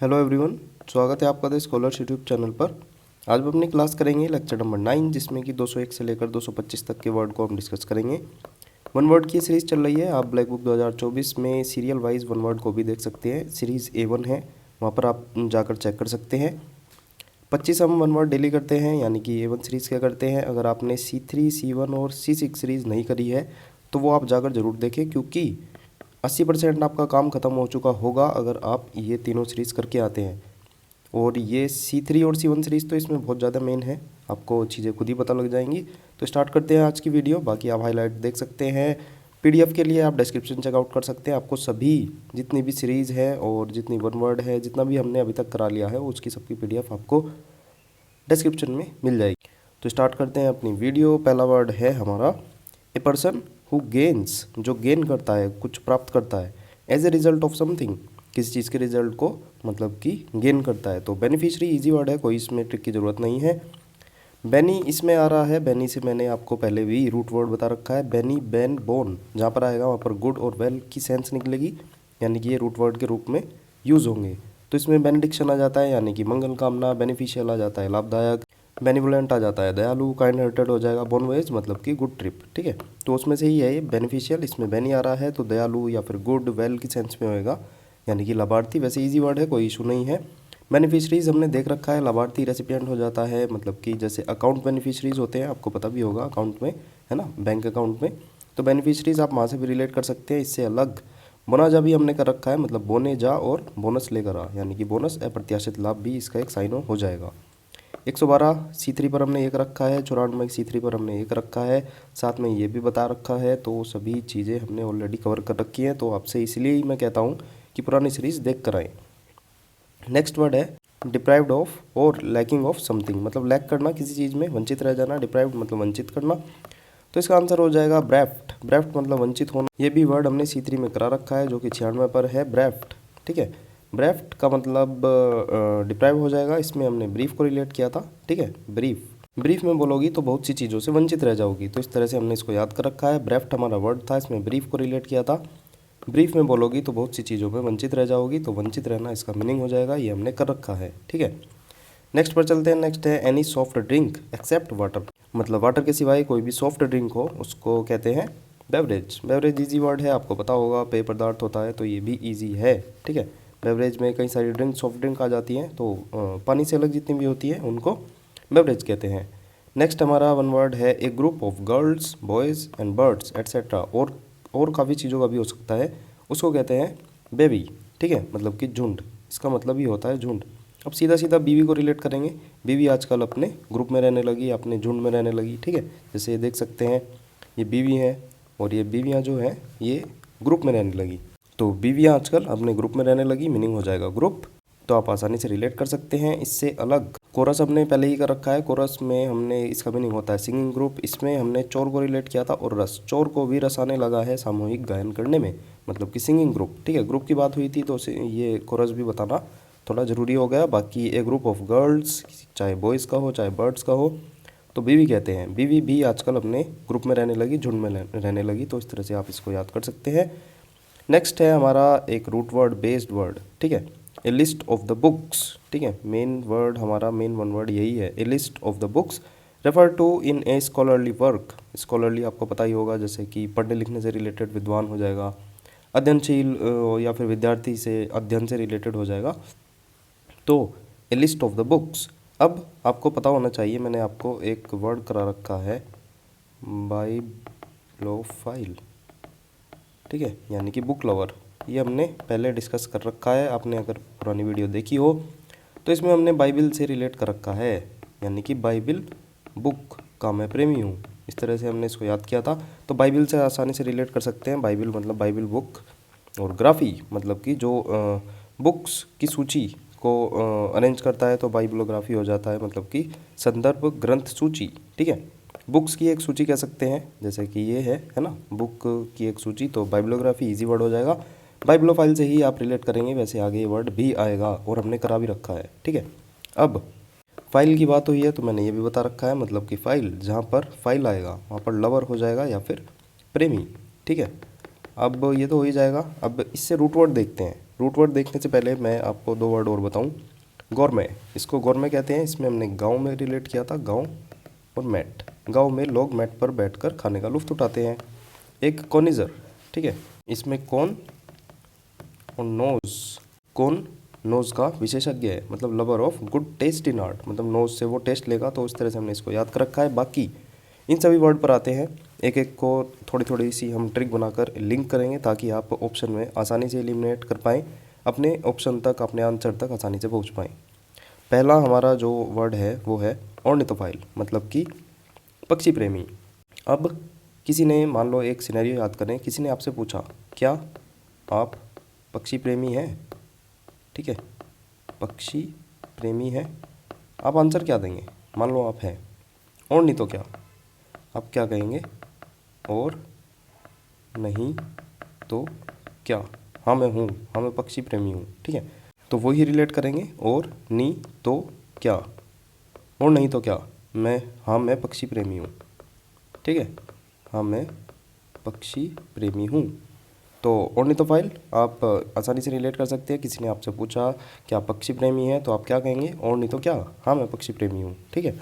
Hello everyone, स्वागत है आपका द स्कॉलर्स यूट्यूब चैनल पर। आज हम अपनी क्लास करेंगे लेक्चर नंबर 9, जिसमें कि 201 से लेकर 225 तक के वर्ड को हम डिस्कस करेंगे। वन वर्ड की सीरीज़ चल रही है। आप ब्लैक बुक 2024 में सीरियल वाइज वन वर्ड को भी देख सकते हैं। सीरीज़ A1 है, वहाँ पर आप जाकर चेक कर सकते हैं। 25 हम वन वर्ड डेली करते हैं, यानी कि A1 सीरीज़ क्या करते हैं। अगर आपने C3, C1 और C6 सीरीज़ नहीं करी है तो वो आप जाकर ज़रूर देखें, क्योंकि 80% आपका काम ख़त्म हो चुका होगा अगर आप ये तीनों सीरीज़ करके आते हैं। और ये C3 और C1 सीरीज़ तो इसमें बहुत ज़्यादा मेन है, आपको चीज़ें खुद ही पता लग जाएंगी। तो स्टार्ट करते हैं आज की वीडियो। बाकी आप हाईलाइट देख सकते हैं। PDF के लिए आप डिस्क्रिप्शन चेकआउट कर सकते हैं। आपको सभी जितनी भी सीरीज़ है और जितनी वन वर्ड है, जितना भी हमने अभी तक करा लिया है, उसकी सबकी PDF आपको डिस्क्रिप्शन में मिल जाएगी। तो स्टार्ट करते हैं अपनी वीडियो। पहला वर्ड है हमारा ए पर्सन हु गेन्स, जो गेन करता है, कुछ प्राप्त करता है, as a result of something, किसी चीज़ के रिजल्ट को मतलब कि गेन करता है। तो बेनिफिशरी इजी वर्ड है, कोई इसमें ट्रिक की ज़रूरत नहीं है। बेनी इसमें आ रहा है, बेनी से मैंने आपको पहले भी रूट वर्ड बता रखा है। बेनी, बैन, बोन, जहाँ पर आएगा वहाँ पर गुड और वेल की सेंस निकलेगी, यानी कि ये रूट वर्ड के रूप में यूज़ होंगे। तो इसमें बेनेडिक्शन आ जाता है, यानी कि मंगल कामना। बेनिफिशियल आ जाता है लाभदायक। बेनिवोलेंट आ जाता है दयालु। काइंड हार्टेड हो जाएगा बोनवेज, मतलब कि गुड ट्रिप। ठीक है, तो उसमें से ही है ये बेनिफिशियल। इसमें बेनी आ रहा है तो दयालु या फिर गुड, वेल की सेंस में होएगा, यानी कि लाभार्थी। वैसे इजी वर्ड है, कोई इशू नहीं है। बेनिफिशरीज हमने देख रखा है, लाभार्थी रेसिपिएंट हो जाता है, मतलब कि जैसे अकाउंट बेनिफिशरीज होते हैं, आपको पता भी होगा अकाउंट में, है ना, बैंक अकाउंट में। तो बेनिफिशरीज आप वहाँ से भी रिलेट कर सकते हैं। इससे अलग बोनाजा भी हमने कर रखा है, मतलब बोने जा और बोनस लेकर आ, यानी कि बोनस अप्रत्याशित लाभ भी इसका एक साइन हो जाएगा। 112 C3 पर हमने एक रखा है, 94 C3 पर हमने एक रखा है, साथ में ये भी बता रखा है। तो सभी चीज़ें हमने ऑलरेडी कवर कर रखी हैं। तो आपसे इसलिए ही मैं कहता हूँ कि पुरानी सीरीज़ देख कर आएँ। नेक्स्ट वर्ड है डिप्राइव्ड ऑफ और लैकिंग ऑफ समथिंग, मतलब लैक करना, किसी चीज़ में वंचित रह जाना। डिप्राइव्ड मतलब वंचित करना। तो इसका आंसर हो जाएगा ब्रेफ्ट। ब्रेफ्ट मतलब वंचित होना। ये भी वर्ड हमने C3 में करा रखा है, जो कि 96 पर है, ब्रेफ्ट। ठीक है, ब्रेफ्ट का मतलब डिप्राइव हो जाएगा। इसमें हमने ब्रीफ को रिलेट किया था। ठीक है, ब्रीफ, ब्रीफ में बोलोगी तो बहुत सी चीज़ों से वंचित रह जाओगी, तो इस तरह से हमने इसको याद कर रखा है। ब्रेफ्ट हमारा वर्ड था, इसमें ब्रीफ को रिलेट किया था। ब्रीफ में बोलोगी तो बहुत सी चीज़ों में वंचित रह जाओगी, तो वंचित रहना इसका मीनिंग हो जाएगा। ये हमने कर रखा है। ठीक है, नेक्स्ट पर चलते हैं। नेक्स्ट है any soft drink except water, मतलब वाटर के सिवाय कोई भी सॉफ्ट ड्रिंक हो उसको कहते हैं बेवरेज। बेवरेज इजी वर्ड है, आपको पता होगा, पेय पदार्थ होता है, तो ये भी इजी है। ठीक है, बेवरेज में कई सारी ड्रिंक, सॉफ्ट ड्रिंक आ जाती हैं, तो पानी से अलग जितनी भी होती है उनको बेवरेज कहते हैं। नेक्स्ट हमारा वन वर्ड है a group of girls, boys and birds etcetera, और काफ़ी चीज़ों का भी हो सकता है, उसको कहते हैं बेबी। ठीक है, मतलब कि झुंड, इसका मतलब ही होता है झुंड। अब सीधा सीधा बीवी को रिलेट करेंगे। बीवी आजकल अपने ग्रुप में रहने लगी, अपने झुंड में रहने लगी। ठीक है, जैसे ये देख सकते हैं, ये बीवी है और ये बीवियाँ जो हैं ये ग्रुप में रहने लगी। तो बीवियाँ आजकल अपने ग्रुप में रहने लगी, मीनिंग हो जाएगा ग्रुप। तो आप आसानी से रिलेट कर सकते हैं। इससे अलग कोरस हमने पहले ही कर रखा है। कोरस में हमने, इसका मीनिंग होता है सिंगिंग ग्रुप। इसमें हमने चोर को रिलेट किया था और रस, चोर को भी रस आने लगा है सामूहिक गायन करने में, मतलब कि सिंगिंग ग्रुप। ठीक है, ग्रुप की बात हुई थी तो ये कोरस भी बताना थोड़ा ज़रूरी हो गया। बाकी ए ग्रुप ऑफ गर्ल्स, चाहे बॉयज़ का हो चाहे बर्ड्स का हो, तो बीवी कहते हैं। बीवी भी आजकल अपने ग्रुप में रहने लगी, झुंड में रहने लगी, तो इस तरह से आप इसको याद कर सकते हैं। नेक्स्ट है हमारा एक रूट वर्ड बेस्ड वर्ड। ठीक है, a list of the books. ठीक है, मेन वर्ड हमारा, मेन वन वर्ड यही है, a list of the books refer to in a scholarly work. Scholarly आपको पता ही होगा, जैसे कि पढ़ने लिखने से रिलेटेड विद्वान हो जाएगा, अध्ययनशील या फिर विद्यार्थी से अध्ययन से रिलेटेड हो जाएगा। तो ए लिस्ट ऑफ द बुक्स। अब आपको पता होना चाहिए, मैंने आपको एक वर्ड करा रखा है बाइब्लोफाइल। ठीक है, यानी कि बुक लवर। ये हमने पहले डिस्कस कर रखा है, आपने अगर पुरानी वीडियो देखी हो तो इसमें हमने बाइबिल से रिलेट कर रखा है, यानी कि बाइबिल बुक का मैं प्रेमी हूँ। इस तरह से हमने इसको याद किया था। तो बाइबिल से आसानी से रिलेट कर सकते हैं। बाइबिल मतलब बाइबिल बुक, और ग्राफी मतलब कि जो बुक्स की सूची को अरेंज करता है, तो बाइबिलोग्राफी हो जाता है, मतलब कि संदर्भ ग्रंथ सूची। ठीक है, बुक्स की एक सूची कह सकते हैं, जैसे कि ये है ना, बुक की एक सूची। तो बाइबिलोग्राफी इजी वर्ड हो जाएगा। बाइबिलोफाइल से ही आप रिलेट करेंगे, वैसे आगे ये वर्ड भी आएगा और हमने करा भी रखा है। ठीक है, अब फाइल की बात हुई है तो मैंने ये भी बता रखा है, मतलब कि फाइल, जहाँ पर फाइल आएगा वहाँ पर लवर हो जाएगा या फिर प्रेमी। ठीक है, अब ये तो हो ही जाएगा। अब इससे रूट वर्ड देखते हैं। रूट वर्ड देखने से पहले मैं आपको दो वर्ड और बताऊं। गौरमे, इसको गौरमे कहते हैं। इसमें हमने गांव में रिलेट किया था, गांव और मैट। गांव में लोग मैट पर बैठकर खाने का लुत्फ उठाते हैं। एक कॉनिजर, ठीक है, इसमें कौन और नोज। कौन नोज का विशेषज्ञ है, मतलब lover of good taste in art, मतलब नोज से वो टेस्ट लेगा। तो उस तरह से हमने इसको याद कर रखा है। बाकी इन सभी वर्ड पर आते हैं, एक एक को थोड़ी थोड़ी सी हम ट्रिक बनाकर लिंक करेंगे ताकि आप ऑप्शन में आसानी से एलिमिनेट कर पाएँ, अपने ऑप्शन तक, अपने आंसर तक आसानी से पहुंच पाएँ। पहला हमारा जो वर्ड है वो है ऑर्निथोफाइल, मतलब कि पक्षी प्रेमी। अब किसी ने, मान लो एक सिनेरियो याद करें, किसी ने आपसे पूछा क्या आप पक्षी प्रेमी हैं, ठीक है, पक्षी प्रेमी हैं। आप आंसर क्या देंगे? मान लो आप हैं, और नहीं तो क्या, आप क्या कहेंगे? और नहीं तो क्या, हाँ मैं हूँ, हाँ मैं पक्षी प्रेमी हूँ, ठीक है। तो वही रिलेट करेंगे, और नहीं तो क्या, और नहीं तो क्या, मैं पक्षी प्रेमी हूँ, ठीक है, हाँ मैं पक्षी प्रेमी हूँ। तो ऑर्निथोफाइल आप आसानी से रिलेट कर सकते हैं। किसी ने आपसे पूछा कि आप पक्षी प्रेमी हैं, तो आप क्या कहेंगे? और नहीं तो क्या, हाँ मैं पक्षी प्रेमी हूँ, ठीक है।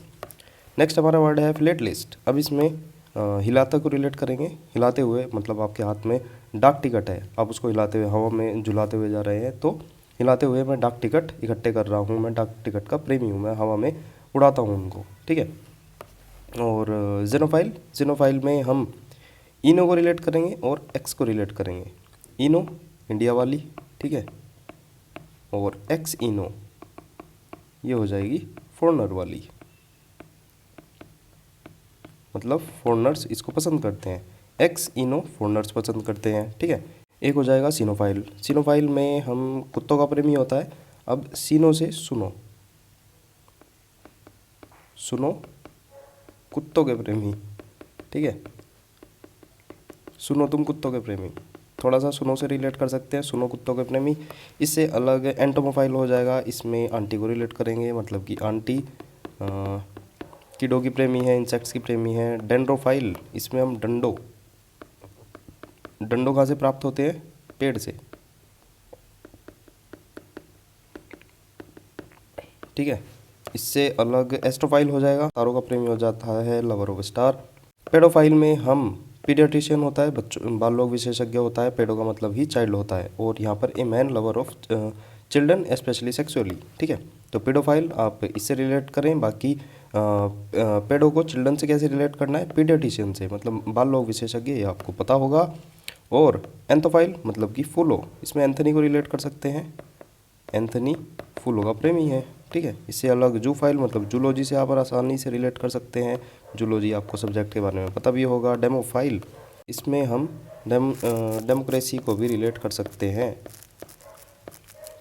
नेक्स्ट हमारा वर्ड है फिलेटलिस्ट। अब इसमें हिलाते को रिलेट करेंगे। हिलाते हुए मतलब आपके हाथ में डाक टिकट है, आप उसको हिलाते हुए हवा में झुलाते हुए जा रहे हैं, तो हिलाते हुए मैं डाक टिकट इकट्ठे कर रहा हूँ, मैं डाक टिकट का प्रेमी हूँ, मैं हवा में उड़ाता हूँ उनको, ठीक है। और जेनोफाइल, जेनोफाइल में हम इनो को रिलेट करेंगे और एक्स को रिलेट करेंगे। इनो इंडिया वाली, ठीक है, और एक्स इनो ये हो जाएगी फॉरेनर वाली, मतलब फॉरेनर्स इसको पसंद करते हैं। एक्स इनो फॉरेनर्स पसंद करते हैं, ठीक है। एक हो जाएगा सिनोफाइल। सिनोफाइल में हम कुत्तों का प्रेमी होता है। अब सीनो से सुनो, सुनो कुत्तों के प्रेमी, ठीक है, सुनो तुम कुत्तों के प्रेमी। थोड़ा सा सुनो से रिलेट कर सकते हैं, सुनो कुत्तों के प्रेमी। इससे अलग एंटोमोफाइल हो जाएगा। इसमें आंटी को रिलेट करेंगे, मतलब कि आंटी कीड़ों की प्रेमी है, इंसेक्ट्स की प्रेमी है। डेंड्रोफाइल, इसमें हम डंडो, डंडो कहाँ से प्राप्त होते हैं? पेड़ से, ठीक है। इससे अलग एस्ट्रोफाइल हो जाएगा, तारों का प्रेमी हो जाता है, लवर ऑफ स्टार। पेडोफाइल में हम पीडियाट्रिशियन होता है, बच्चों बाल रोग विशेषज्ञ होता है। पेडो का मतलब ही चाइल्ड होता है, और यहाँ पर a man lover of children specially sexually, ठीक है। तो पेडोफाइल आप इससे रिलेट करें। बाकी पेडो को चिल्ड्रन से कैसे रिलेट करना है? पीडियाट्रिशियन से, मतलब बाल रोग विशेषज्ञ, ये आपको पता होगा। और एंथोफाइल मतलब कि फूलो, इसमें एंथनी को रिलेट कर सकते हैं, एंथनी फूलों का प्रेमी है, ठीक है। इससे अलग जूफाइल मतलब जूलॉजी से आप आसानी से रिलेट कर सकते हैं। जूलॉजी आपको सब्जेक्ट के बारे में पता भी होगा। डेमोफाइल, इसमें हम डेमोक्रेसी को भी रिलेट कर सकते हैं,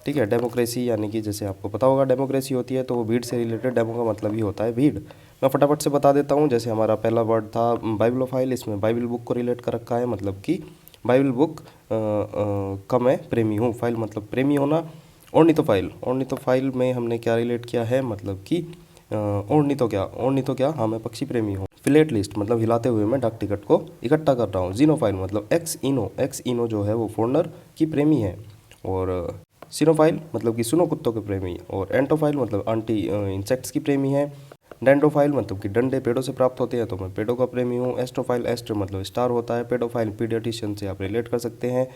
ठीक है। डेमोक्रेसी यानी कि जैसे आपको पता होगा डेमोक्रेसी होती है तो वो भीड़ से रिलेटेड, डेमो का मतलब ही होता है भीड़। मैं फटाफट से बता देता हूँ। जैसे हमारा पहला वर्ड था बाइबलोफाइल, इसमें बाइबल बुक को रिलेट कर रखा है, मतलब कि बाइबल बुक का मैं प्रेमी हूँ। फाइल मतलब प्रेमी होना। ऑर्निथोफाइल, ऑर्निथोफाइल में हमने क्या रिलेट किया है? मतलब कि और नहीं तो क्या, और नहीं तो क्या, हाँ मैं पक्षी प्रेमी हूँ। फिलेट लिस्ट मतलब हिलाते हुए मैं डाक टिकट को इकट्ठा कर रहा हूँ। जीनोफाइल मतलब एक्स इनो, एक्स इनो जो है वो फॉरेनर की प्रेमी है। और सिनोफाइल मतलब कि सुनो कुत्तों के प्रेमी। और एंटोफाइल मतलब आंटी इंसेक्ट्स की प्रेमी है। डेंड्रोफाइल मतलब कि डंडे पेड़ों से प्राप्त होते हैं, तो मैं पेड़ों का प्रेमी हूँ। एस्ट्रोफाइल, एस्ट्र मतलब स्टार होता है। पेडोफाइल पीडियाट्रिशियन से आप रिलेट कर सकते हैं।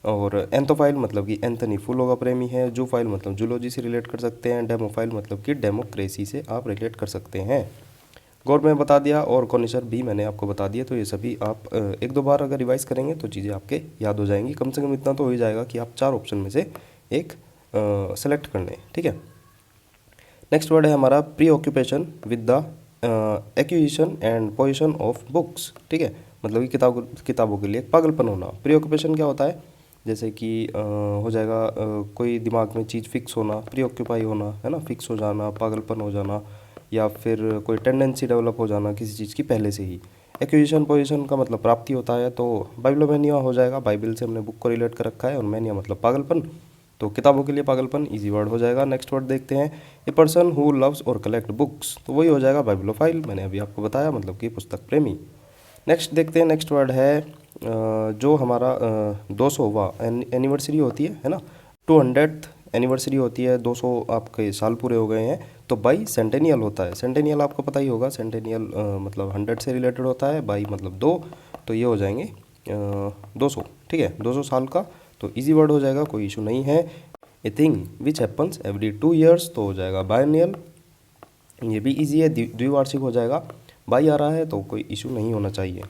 और एंथोफाइल मतलब कि एंथनी फूलों का प्रेमी है। जूफाइल मतलब जूलॉजी से रिलेट कर सकते हैं। डेमोफाइल मतलब कि डेमोक्रेसी से आप रिलेट कर सकते हैं। गौर में बता दिया, और कॉनिशर भी मैंने आपको बता दिया। तो ये सभी आप एक दो बार अगर रिवाइज करेंगे तो चीज़ें आपके याद हो जाएंगी। कम से कम इतना तो हो ही जाएगा कि आप 4 ऑप्शन में से एक सेलेक्ट कर लें, ठीक है। नेक्स्ट वर्ड है हमारा pre occupation with the acquisition and position of books, ठीक है। मतलब कि किताबों के लिए पागलपन होना। प्री ऑक्यूपेशन क्या होता है? जैसे कि हो जाएगा कोई दिमाग में चीज़ फिक्स होना, प्री ऑक्यूपाई होना, है ना, फिक्स हो जाना, पागलपन हो जाना, या फिर कोई टेंडेंसी डेवलप हो जाना किसी चीज़ की पहले से ही। एक्विजिशन पोजीशन का मतलब प्राप्ति होता है, तो बाइबलोमेनिया हो जाएगा। बाइबल से हमने बुक को रिलेट कर रखा है, और मैनिया मतलब पागलपन, तो किताबों के लिए पागलपन इजी वर्ड हो जाएगा। नेक्स्ट वर्ड देखते हैं, ए पर्सन हु लव्स और कलेक्ट बुक्स, तो वही हो जाएगा बाइबलोफाइल, मैंने अभी आपको बताया, मतलब कि पुस्तक प्रेमी। नेक्स्ट देखते हैं, नेक्स्ट वर्ड है जो हमारा 200वां एनिवर्सरी होती है ना, 200th एनिवर्सरी होती है, 200 आपके साल पूरे हो गए हैं, तो बाई सेंटेनियल होता है। सेंटेनियल आपको पता ही होगा, सेंटेनियल मतलब 100 से रिलेटेड होता है, बाई मतलब 2, तो ये हो जाएंगे 200, ठीक है, 200 साल का। तो इजी वर्ड हो जाएगा, कोई इशू नहीं है। A thing which happens every 2 years तो हो जाएगा बायनियल, ये भी इजी है, द्विवार्षिक हो जाएगा। बाई आ रहा है तो कोई इशू नहीं होना चाहिए।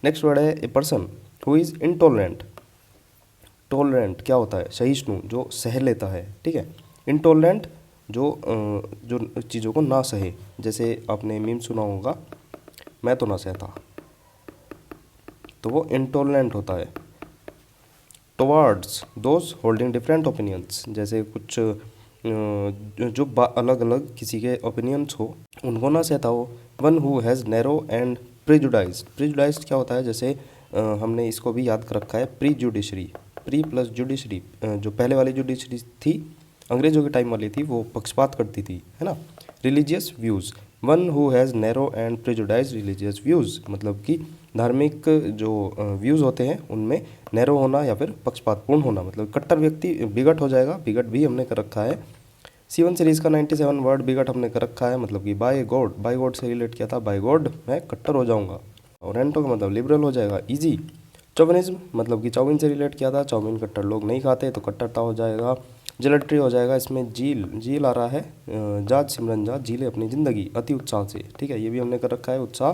नेक्स्ट वर्ड है ए person who is intolerant. Tolerant क्या होता है? सहिष्णु, जो सह लेता है, ठीक है। इनटॉलरेंट जो चीज़ों को ना सहे, जैसे आपने मीम सुना होगा, मैं तो ना सहता, तो वो इनटॉलरेंट होता है। Towards those holding different opinions, जैसे कुछ जो अलग अलग किसी के ओपिनियंस हो उनको ना सहता हो। One who has narrow and prejudiced. Prejudiced क्या होता है? जैसे हमने इसको भी याद कर रखा है, pre judiciary, pre plus judiciary, जो पहले वाली जुडिशरी थी अंग्रेजों के टाइम वाली थी, वो पक्षपात करती थी, है ना। Religious views, one who has narrow and prejudice religious views, मतलब कि धार्मिक जो व्यूज़ होते हैं उनमें नैरो होना या फिर पक्षपातपूर्ण होना, मतलब कट्टर व्यक्ति बिगट हो जाएगा। बिगट भी हमने कर रखा है। C1 सीरीज़ का 97 वर्ड बिगट हमने कर रखा है, मतलब कि बाय गॉड, बाय गॉड से रिलेट किया था, बाय गॉड मैं कट्टर हो जाऊंगा। और एंटो का मतलब लिबरल हो जाएगा, इजी। चौविनिज्म मतलब कि चाउमीन से रिलेट किया था, चाउमीन कट्टर लोग नहीं खाते तो कट्टरता हो जाएगा। जेलेट्री हो जाएगा, इसमें झील, झील आ रहा है, जाज सिमरन जाज झीले अपनी ज़िंदगी अति उत्साह से, ठीक है, ये भी हमने कर रखा है, उत्साह।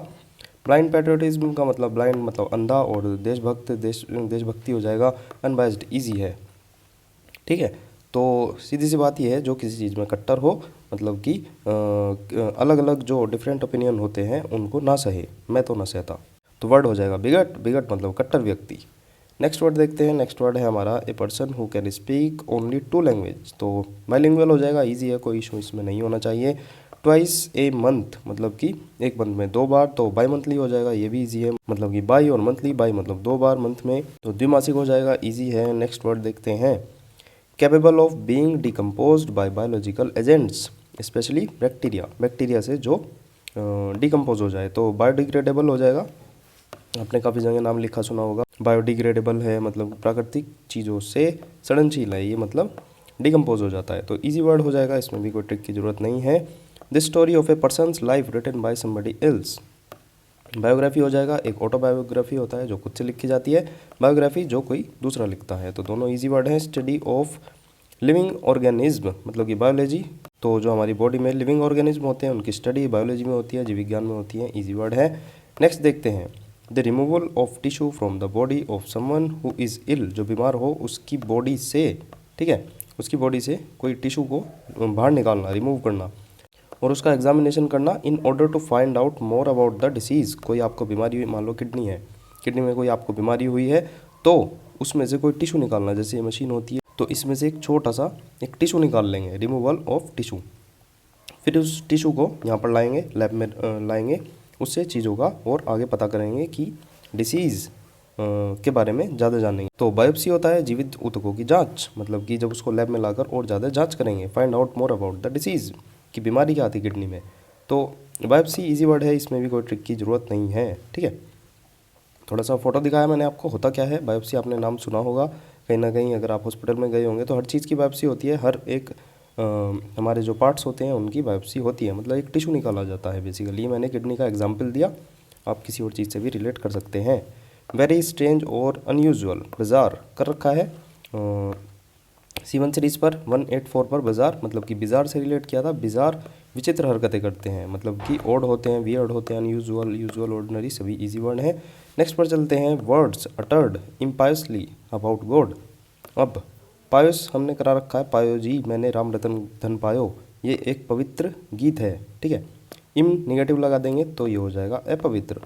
ब्लाइंड पैट्रियोटिज्म का मतलब ब्लाइंड मतलब अंधा, और देशभक्त देशभक्ति हो जाएगा। अनबाइज्ड ईजी है, ठीक है। तो सीधी सी बात यह है, जो किसी चीज़ में कट्टर हो, मतलब कि अलग अलग जो डिफरेंट ओपिनियन होते हैं उनको ना सहे, मैं तो ना सहता, तो वर्ड हो जाएगा बिगट। बिगट मतलब कट्टर व्यक्ति। नेक्स्ट वर्ड देखते हैं। नेक्स्ट वर्ड है हमारा a person who can speak only 2 language, तो बाइलिंगुअल हो जाएगा, इजी है, कोई इशू इसमें नहीं होना चाहिए। ट्वाइस ए मंथ मतलब कि एक मंथ में 2 बार, तो बाई मंथली हो जाएगा, ये भी इजी है, मतलब कि बाई और मंथली, बाई मतलब 2 बार मंथ में, तो द्विमासिक हो जाएगा, इजी है। नेक्स्ट वर्ड देखते हैं। Capable of being decomposed bye biological agents, specially bacteria, bacteria से जो डिकम्पोज हो जाए, तो बायोडिग्रेडेबल हो जाएगा। आपने काफ़ी जगह नाम लिखा सुना होगा। बायोडिग्रेडेबल है मतलब प्राकृतिक चीज़ों से सड़नशील है, ये मतलब डिकम्पोज हो जाता है, तो इजी वर्ड हो जाएगा, इसमें भी कोई ट्रिक की ज़रूरत नहीं है। This story of a person's life written by somebody else, biography हो जाएगा। एक ऑटोबायोग्राफी होता है जो खुद से लिखी जाती है, बायोग्राफी जो कोई दूसरा लिखता है, तो दोनों इजी वर्ड हैं। स्टडी ऑफ लिविंग ऑर्गेनिज्म मतलब कि बायोलॉजी, तो जो हमारी बॉडी में लिविंग ऑर्गेनिज्म होते हैं उनकी स्टडी बायोलॉजी में होती है, जीव विज्ञान में होती है, इजी वर्ड है। नेक्स्ट देखते हैं। The removal of tissue from the body of someone who is ill, जो बीमार हो उसकी बॉडी से, ठीक है, उसकी बॉडी से कोई टिश्यू को बाहर निकालना, रिमूव करना, और उसका एग्जामिनेशन करना in order to find out more about the disease. कोई आपको बीमारी हुई, मान लो किडनी है, किडनी में कोई आपको बीमारी हुई है, तो उसमें से कोई टिश्यू निकालना, जैसे ये मशीन होती है, तो इसमें से एक छोटा सा एक टिश्यू निकाल लेंगे, रिमूवल ऑफ टिश्यू। फिर उस टिश्यू को यहाँ पर लाएंगे, लैब में लाएंगे, उससे चीज़ों का और आगे पता करेंगे कि डिसीज़ के बारे में ज़्यादा जानेंगे। तो बायोप्सी होता है जीवित ऊतकों की जांच, मतलब कि जब उसको लैब में लाकर और ज़्यादा जांच करेंगे, find out more about the disease, कि बीमारी क्या आती है किडनी में। तो बायोप्सी इजी वर्ड है, इसमें भी कोई ट्रिक की ज़रूरत नहीं है, ठीक है। थोड़ा सा फोटो दिखाया मैंने आपको, होता क्या है बायोप्सी, आपने नाम सुना होगा कहीं ना कहीं, अगर आप हॉस्पिटल में गए होंगे तो हर चीज़ की बायोप्सी होती है, हर एक हमारे जो पार्ट्स होते हैं उनकी बायोप्सी होती है, मतलब एक टिश्यू निकाला जाता है बेसिकली। मैंने किडनी का एग्जाम्पल दिया, आप किसी और चीज़ से भी रिलेट कर सकते हैं। वेरी स्ट्रेंज और अनयूजुअल, बाज़ार कर रखा है C1 सीरीज़ पर 184 पर, बाज़ार मतलब कि बिज़ार से रिलेट किया था। बिज़ार विचित्र हरकतें करते हैं, मतलब कि ओड होते हैं, वियर्ड होते हैं, अनयूजुअल, यूजुअल, ऑर्डिनरी, सभी इजी वर्ड हैं। नेक्स्ट पर चलते हैं। Words uttered impiously about God. अब पायस हमने करा रखा है, पायो जी मैंने राम रतन धन पायो, ये एक पवित्र गीत है, ठीक है। इम निगेटिव लगा देंगे तो ये हो जाएगा अपवित्र।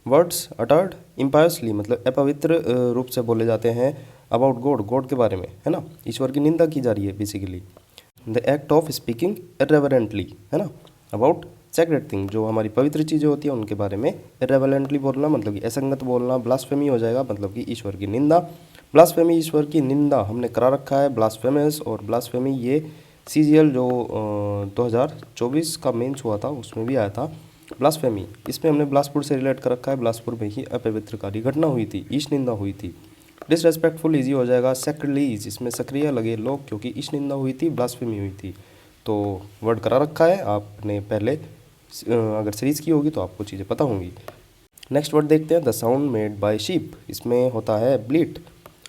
वर्ड्स अटर्ड इम्पायसली मतलब अपवित्र रूप से बोले जाते हैं अबाउट गॉड, गॉड के बारे में, है ना, ईश्वर की निंदा की जा रही है basically. The act of speaking irreverently, है ना, अबाउट सेक्रेट थिंग, जो हमारी पवित्र चीज़ें होती हैं उनके बारे में इरेवरेंटली बोलना, मतलब कि असंगत बोलना। ब्लास्फेमी हो जाएगा, मतलब कि ईश्वर की निंदा। ब्लास्फेमी ईश्वर की निंदा हमने करा रखा है, ब्लास्फेमस और ब्लास्फेमी, ये CGL जो 2024 का मेंस हुआ था उसमें भी आया था ब्लास्फेमी। इसमें हमने बिलासपुर से रिलेट कर रखा है, बिलासपुर में ही अपवित्रकारी घटना हुई थी, ईश निंदा हुई थी। डिसरेस्पेक्टफुल ईजी हो जाएगा। सैक्रिलीज, इसमें सक्रिय लगे लोग, क्योंकि इस निंदा हुई थी, ब्लास्फेमी हुई थी। तो वर्ड करा रखा है आपने पहले, अगर सीरीज़ की होगी तो आपको चीज़ें पता होंगी। नेक्स्ट वर्ड देखते हैं, the sound made by sheep. इसमें होता है ब्लीट।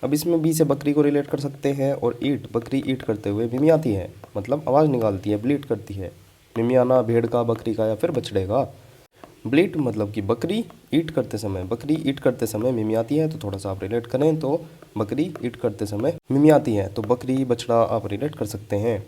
अब इसमें बी से बकरी को रिलेट कर सकते हैं, और ईट, बकरी ईट करते हुए मिमियाती है, मतलब आवाज़ निकालती है, ब्लीट करती है। मिमियाना भेड़ का, बकरी का या फिर बछड़े का। ब्लीट मतलब कि बकरी ईट करते समय, बकरी ईट करते समय मिमियाती है, तो थोड़ा सा आप रिलेट करें तो बकरी ईट करते समय मिमियाती है, तो बकरी बछड़ा आप रिलेट कर सकते हैं।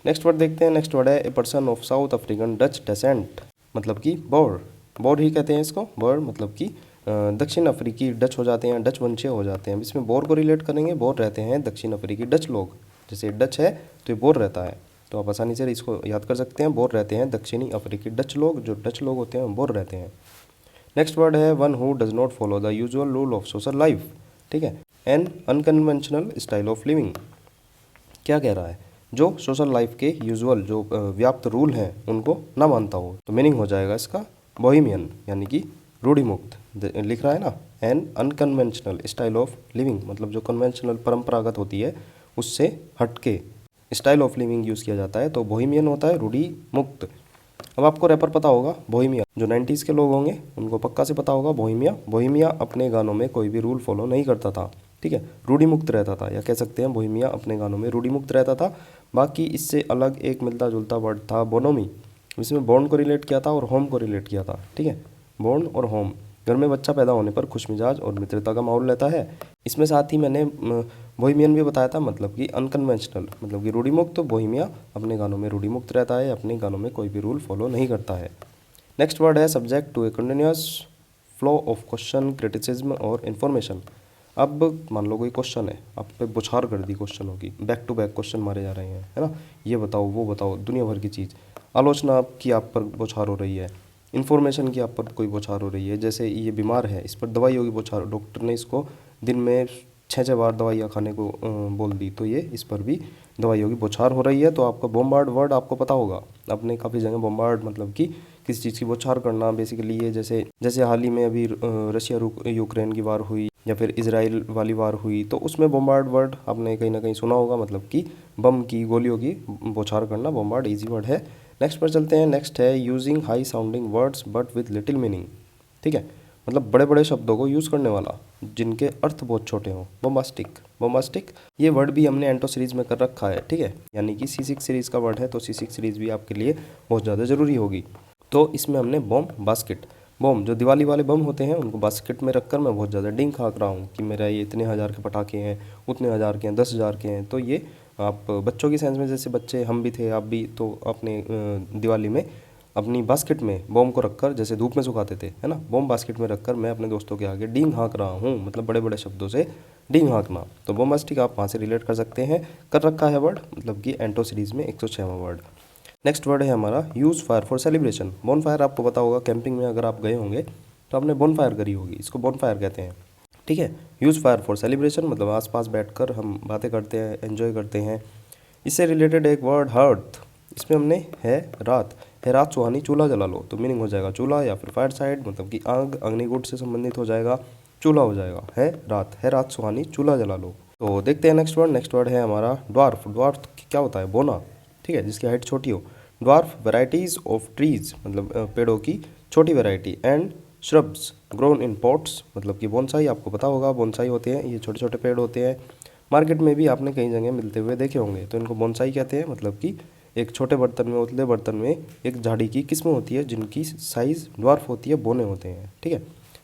नेक्स्ट वर्ड देखते हैं। नेक्स्ट वर्ड है a person of south African Dutch descent, मतलब कि बोर। बोर ही कहते हैं इसको, बोर मतलब कि दक्षिण अफ्रीकी डच हो जाते हैं, डच वंशीय हो जाते हैं। इसमें बोर को रिलेट करेंगे, बोर रहते हैं दक्षिण अफ्रीकी डच लोग, जैसे डच है तो ये बोर रहता है, तो आप आसानी से इसको याद कर सकते हैं। बोर रहते हैं दक्षिणी अफ्रीकी डच लोग, जो डच लोग होते हैं बोर रहते हैं। नेक्स्ट वर्ड है one who does not follow the usual rule of social life, ठीक है, an unconventional style of living. क्या कह रहा है, जो सोशल लाइफ के यूजुअल जो व्याप्त रूल हैं उनको ना मानता हो, तो मीनिंग हो जाएगा इसका बोहेमियन, यानी कि रूढ़िमुक्त। लिख रहा है ना, an unconventional style of living, मतलब जो कन्वेंशनल परंपरागत होती है उससे हटके स्टाइल ऑफ लिविंग यूज़ किया जाता है, तो बोहेमियन होता है रूढ़ी मुक्त। अब आपको रैपर पता होगा, बोहेमिया, जो 90s के लोग होंगे उनको पक्का से पता होगा बोहेमिया। बोहेमिया अपने गानों में कोई भी रूल फॉलो नहीं करता था, ठीक है, रूढ़ी मुक्त रहता था, या कह सकते हैं बोहेमिया अपने गानों में रूढ़ी मुक्त रहता था। बाकी इससे अलग एक मिलता जुलता वर्ड था बोनोमी, इसमें बॉर्न को रिलेट किया था और होम को रिलेट किया था, ठीक है, बॉर्न और होम। घर में बच्चा पैदा होने पर खुशमिजाज और मित्रता का माहौल रहता है। इसमें साथ ही मैंने बोहेमियन भी बताया था, मतलब कि अनकन्वेंशनल, मतलब कि रूढ़िमुक्त। तो बोहेमिया अपने गानों में रूढ़िमुक्त रहता है, अपने गानों में कोई भी रूल फॉलो नहीं करता है। नेक्स्ट वर्ड है subject to a continuous flow of question, criticism और इन्फॉर्मेशन। अब मान लो कोई क्वेश्चन है, आप पे बौछार कर दी क्वेश्चनों की, बैक टू बैक क्वेश्चन मारे जा रहे हैं, है ना, ये बताओ वो बताओ, दुनिया भर की चीज़। आलोचना आपकी आप पर बौछार हो रही है, इन्फॉर्मेशन की आप पर कोई बौछार हो रही है, जैसे ये बीमार है, इस पर दवाई होगी बौछार, डॉक्टर ने इसको दिन में 6 बार दवाइयाँ खाने को बोल दी, तो ये इस पर भी दवाई होगी, बौछार हो रही है। तो आपका बॉम्बार्ड वर्ड आपको पता होगा, आपने काफ़ी जगह बॉम्बार्ड मतलब कि किसी चीज़ की बौछार करना, बेसिकली ये जैसे हाल ही में अभी रशिया यूक्रेन की वार हुई, या फिर इजराइल वाली वार हुई, तो उसमें बॉम्बार्ड वर्ड आपने कहीं ना कहीं सुना होगा, मतलब कि बम की, गोलियों की बौछार करना, बॉम्बार्ड ईजी वर्ड है। नेक्स्ट पर चलते हैं। नेक्स्ट है using high sounding words but with little meaning, ठीक है, मतलब बड़े बड़े शब्दों को यूज़ करने वाला जिनके अर्थ बहुत छोटे हों, बोम्बास्टिक। बोम्बास्टिक ये वर्ड भी हमने एंटो सीरीज़ में कर रखा है, ठीक है, यानी कि C6 सीरीज़ का वर्ड है, तो C6 सीरीज़ भी आपके लिए बहुत ज़्यादा ज़रूरी होगी। तो इसमें हमने बॉम बास्केट, बॉम जो दिवाली वाले बम होते हैं उनको बास्केट में रखकर मैं बहुत ज़्यादा डिंग हाँक रहा हूँ कि मेरा ये इतने हज़ार के पटाखे हैं, उतने हज़ार के हैं, 10,000 के हैं। तो ये आप बच्चों की सेंस में, जैसे बच्चे हम भी थे, आप भी, तो अपने दिवाली में अपनी बास्केट में बॉम को रखकर, जैसे धूप में सुखाते थे, है ना, बॉम बास्केट में रखकर मैं अपने दोस्तों के आगे डींग हाँक रहा हूँ, मतलब बड़े बड़े शब्दों से डींग हाँकना। तो बॉम्बास्टिक आप वहाँ से रिलेट कर सकते हैं, कर रखा है वर्ड, मतलब कि एंटो सीरीज़ में 106वां वर्ड। नेक्स्ट वर्ड है हमारा use fire for celebration. Bone fire आपको पता होगा, कैंपिंग में अगर आप गए होंगे तो आपने बोन फायर करी होगी, इसको बोन फायर कहते हैं, ठीक है। यूज़ फायर फॉर सेलिब्रेशन मतलब आसपास बैठकर हम बातें करते हैं, एंजॉय करते हैं। इससे रिलेटेड एक वर्ड हर्थ, इसमें हमने है रात सुहानी, चूल्हा जला लो, तो मीनिंग हो जाएगा चूल्हा या फिर फायर साइड, मतलब कि आग, अग्निकुंड से संबंधित हो जाएगा, चूल्हा हो जाएगा, है रात सुहानी, चूल्हा जला लो। तो देखते हैं नेक्स्ट वर्ड। नेक्स्ट वर्ड है हमारा ड्वार्फ। ड्वार्फ क्या होता है, बोना, ठीक है, जिसकी हाइट छोटी हो। ड्वार्फ वेराइटीज़ ऑफ ट्रीज, मतलब पेड़ों की छोटी variety, and shrubs grown in pots, मतलब कि बोनसाई, आपको पता होगा बोनसाई होते हैं, ये छोटे छोटे पेड़ होते हैं, मार्केट में भी आपने कई जगह मिलते हुए देखे होंगे, तो इनको बोनसाई कहते हैं। मतलब कि एक छोटे बर्तन में, उतले बर्तन में एक झाड़ी की किस्म होती है जिनकी साइज़ ड्वार्फ होती है, बोने होते हैं, ठीक है।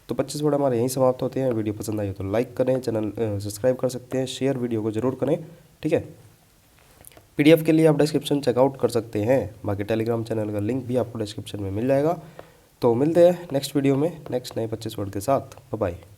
तो 25 वर्ड हमारे यहीं समाप्त होते हैं। वीडियो पसंद आई हो तो लाइक करें, चैनल सब्सक्राइब कर सकते हैं, शेयर वीडियो को ज़रूर करें, ठीक है। PDF के लिए आप डिस्क्रिप्शन चेकआउट कर सकते हैं, बाकी टेलीग्राम चैनल का लिंक भी आपको डिस्क्रिप्शन में मिल जाएगा। तो मिलते हैं नेक्स्ट वीडियो में नेक्स्ट नए 25 वर्ड के साथ। Bye bye.